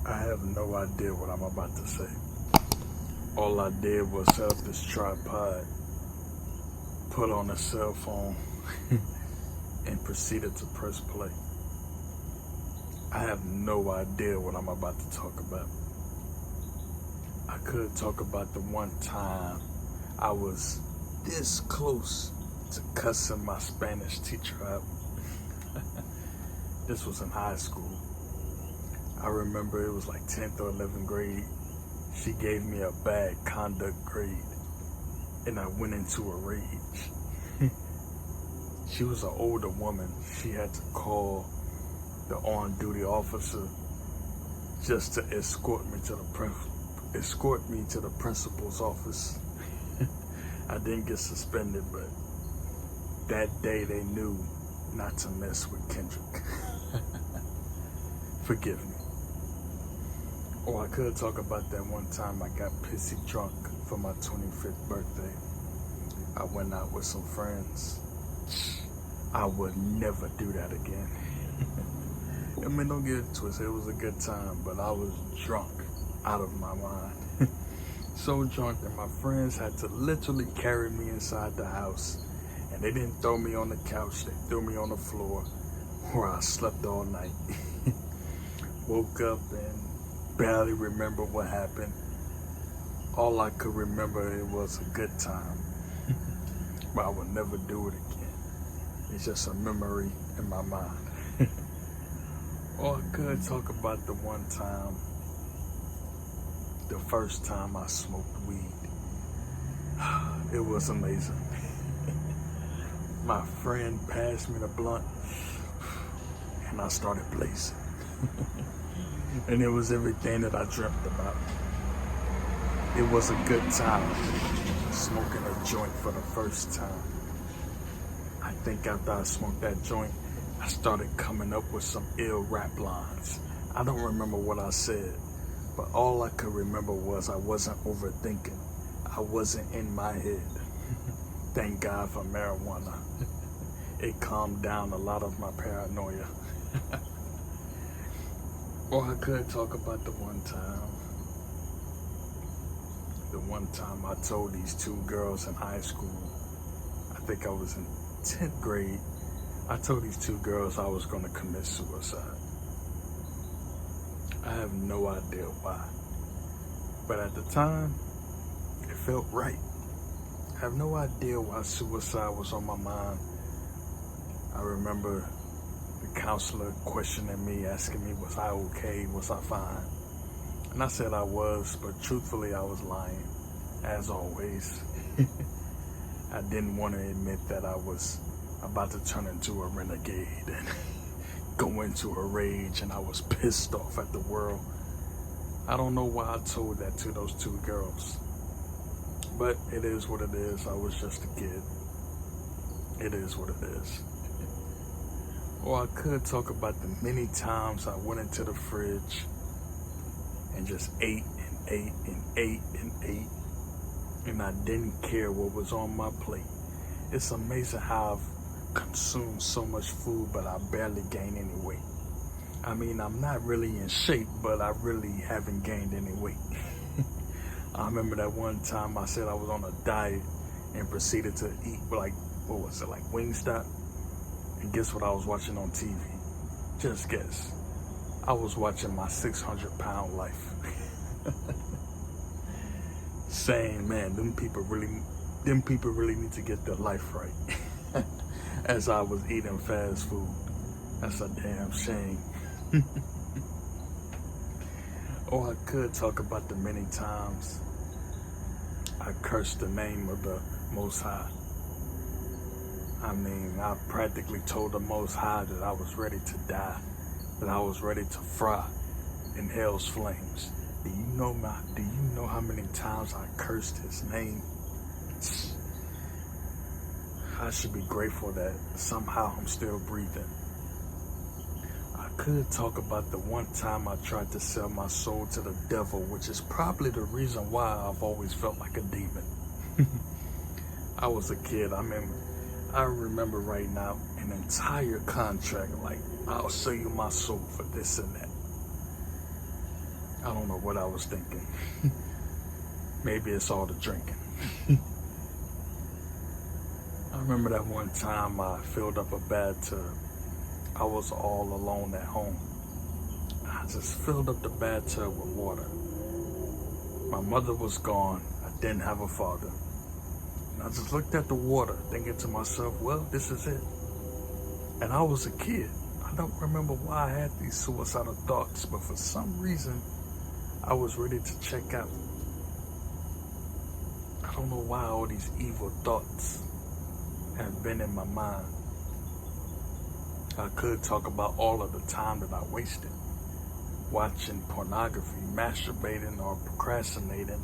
I have no idea what I'm about to say. All I did was set up this tripod, put on a cell phone, and proceeded to press play. I have no idea what I'm about to talk about. I could talk about the one time I was this close to cussing my Spanish teacher out. This was in high school. I remember it was like 10th or 11th grade. She gave me a bad conduct grade, and I went into a rage. She was an older woman. She had to call the on-duty officer just to escort me to the principal's office. I didn't get suspended, but that day they knew not to mess with Kendrick. Forgive me. Or I could talk about that one time I got pissy drunk for my 25th birthday. I went out with some friends. I would never do that again. I mean, don't get it twisted, it was a good time, but I was drunk out of my mind. So drunk that my friends had to literally carry me inside the house. And they didn't throw me on the couch, they threw me on the floor where I slept all night. Woke up and barely remember what happened. All I could remember, it was a good time. But I would never do it again. It's just a memory in my mind. Or I could talk about the one time, the first time I smoked weed. It was amazing. My friend passed me the blunt and I started blazing. And it was everything that I dreamt about. It was a good time, smoking a joint for the first time. I think after I smoked that joint, I started coming up with some ill rap lines. I don't remember what I said, but all I could remember was I wasn't overthinking. I wasn't in my head. Thank God for marijuana. It calmed down a lot of my paranoia. Or I could talk about the one time I told these two girls in high school, I think I was in 10th grade, I told these two girls I was going to commit suicide. I have no idea why, but at the time, it felt right. I have no idea why suicide was on my mind. I remember the counselor questioning me, asking me, was I okay? Was I fine? And I said I was, but truthfully, I was lying, as always. I didn't want to admit that I was about to turn into a renegade and go into a rage, and I was pissed off at the world. I don't know why I told that to those two girls, but it is what it is. I was just a kid. It is what it is. Or I could talk about the many times I went into the fridge and just ate and ate and ate and ate, and I didn't care what was on my plate. It's amazing how I've consumed so much food, but I barely gained any weight. I mean, I'm not really in shape, but I really haven't gained any weight. I remember that one time I said I was on a diet and proceeded to eat like Wingstop. And guess what I was watching on TV? Just guess. I was watching My 600-Pound Life. Saying, man, them people really need to get their life right. As I was eating fast food. That's a damn shame. Or I could talk about the many times I cursed the name of the Most High. I mean, I practically told the Most High that I was ready to die, that I was ready to fry in hell's flames. Do you know how many times I cursed his name? I should be grateful that somehow I'm still breathing. I could talk about the one time I tried to sell my soul to the devil, which is probably the reason why I've always felt like a demon. I was a kid. I remember right now an entire contract, like, I'll sell you my soul for this and that. I don't know what I was thinking. Maybe it's all the drinking. I remember that one time I filled up a bathtub. I was all alone at home. I just filled up the bathtub with water. My mother was gone. I didn't have a father. And I just looked at the water, thinking to myself, well, this is it. And I was a kid. I don't remember why I had these suicidal thoughts, but for some reason, I was ready to check out. I don't know why all these evil thoughts have been in my mind. I could talk about all of the time that I wasted watching pornography, masturbating, or procrastinating.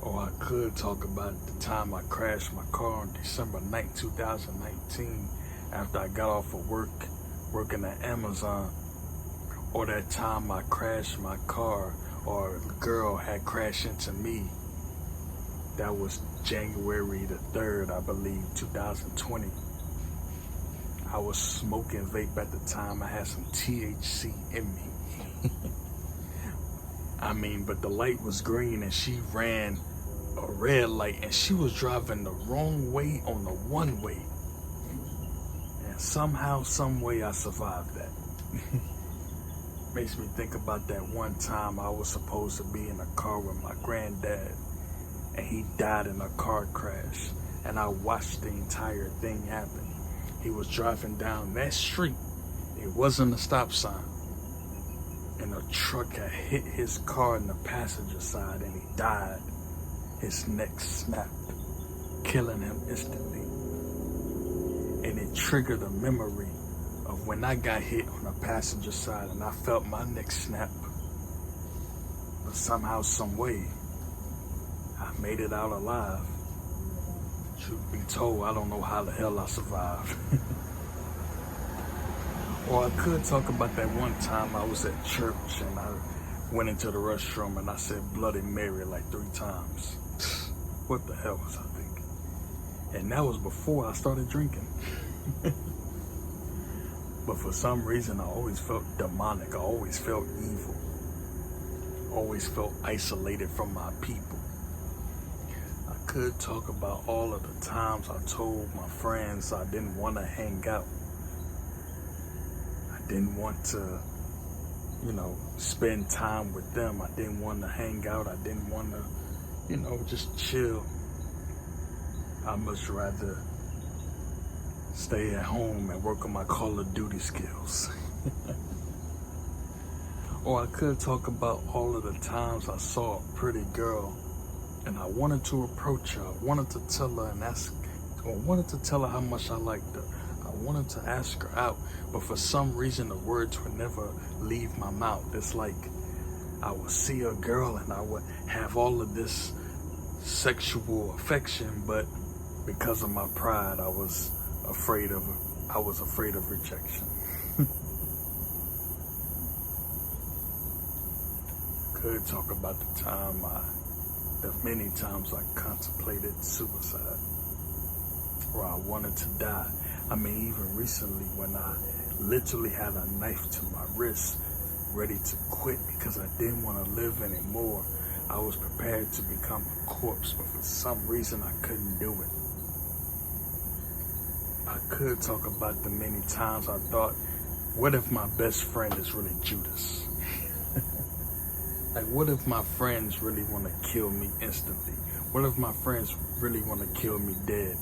Or I could talk about the time I crashed my car on December 9th, 2019, after I got off of work, working at Amazon. Or that time I crashed my car, or a girl had crashed into me. That was January the 3rd, I believe, 2020. I was smoking vape at the time. I had some THC in me. I mean, but the light was green and she ran a red light and she was driving the wrong way on the one way. And somehow, some way I survived that. Makes me think about that one time I was supposed to be in a car with my granddad and he died in a car crash. And I watched the entire thing happen. He was driving down that street. It wasn't a stop sign. And a truck had hit his car in the passenger side and he died. His neck snapped, killing him instantly. And it triggered a memory of when I got hit on the passenger side and I felt my neck snap. But somehow, some way, I made it out alive. Truth be told, I don't know how the hell I survived. Or I could talk about that one time I was at church and I went into the restroom and I said Bloody Mary like 3 times. What the hell was I thinking? And that was before I started drinking. But for some reason, I always felt demonic. I always felt evil. Always felt isolated from my people. I could talk about all of the times I told my friends I didn't want to hang out. I didn't want to, spend time with them. I didn't want to hang out. I didn't want to, just chill. I much rather stay at home and work on my Call of Duty skills. Or I could talk about all of the times I saw a pretty girl and I wanted to approach her. I wanted to tell her how much I liked her. I wanted to ask her out, but for some reason the words would never leave my mouth. It's like I would see a girl and I would have all of this sexual affection, but because of my pride, I was afraid of rejection. Could talk about the many times I contemplated suicide, or I wanted to die. I mean, even recently when I literally had a knife to my wrist, ready to quit because I didn't want to live anymore. I was prepared to become a corpse, but for some reason I couldn't do it. I could talk about the many times I thought, what if my best friend is really Judas? Like, what if my friends really want to kill me instantly? What if my friends really want to kill me dead?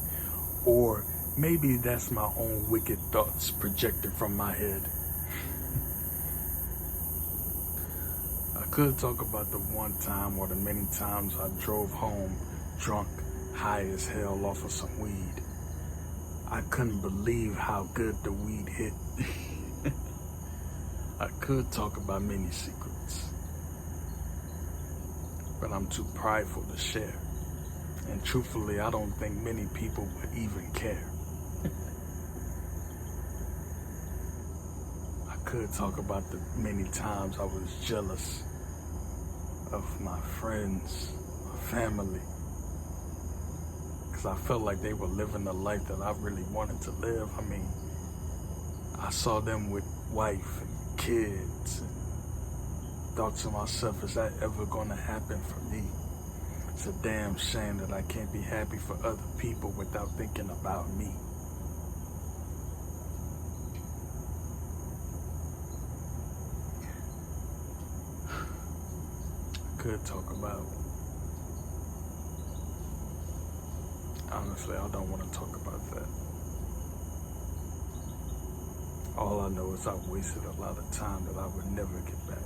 Or maybe that's my own wicked thoughts projected from my head. I could talk about the one time or the many times I drove home drunk, high as hell off of some weed. I couldn't believe how good the weed hit. I could talk about many secrets, but I'm too prideful to share. And truthfully, I don't think many people would even care. I could talk about the many times I was jealous of my friends, my family, because I felt like they were living the life that I really wanted to live. I mean, I saw them with wife and kids, and thought to myself, is that ever going to happen for me? It's a damn shame that I can't be happy for other people without thinking about me. I could talk about, honestly, I don't want to talk about that. All I know is I wasted a lot of time that I would never get back.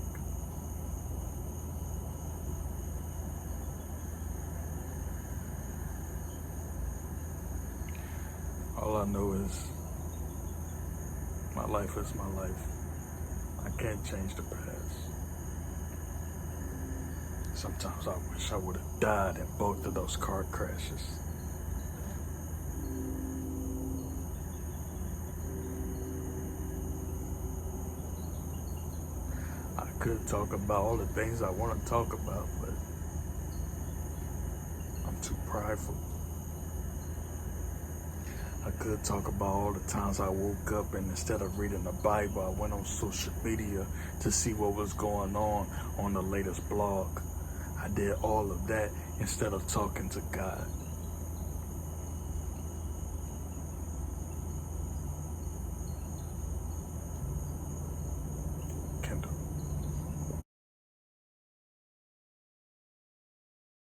All I know is my life is my life. I can't change the past. Sometimes I wish I would have died in both of those car crashes. I could talk about all the things I want to talk about, but I'm too prideful. I could talk about all the times I woke up and instead of reading the Bible, I went on social media to see what was going on the latest blog. I did all of that instead of talking to God.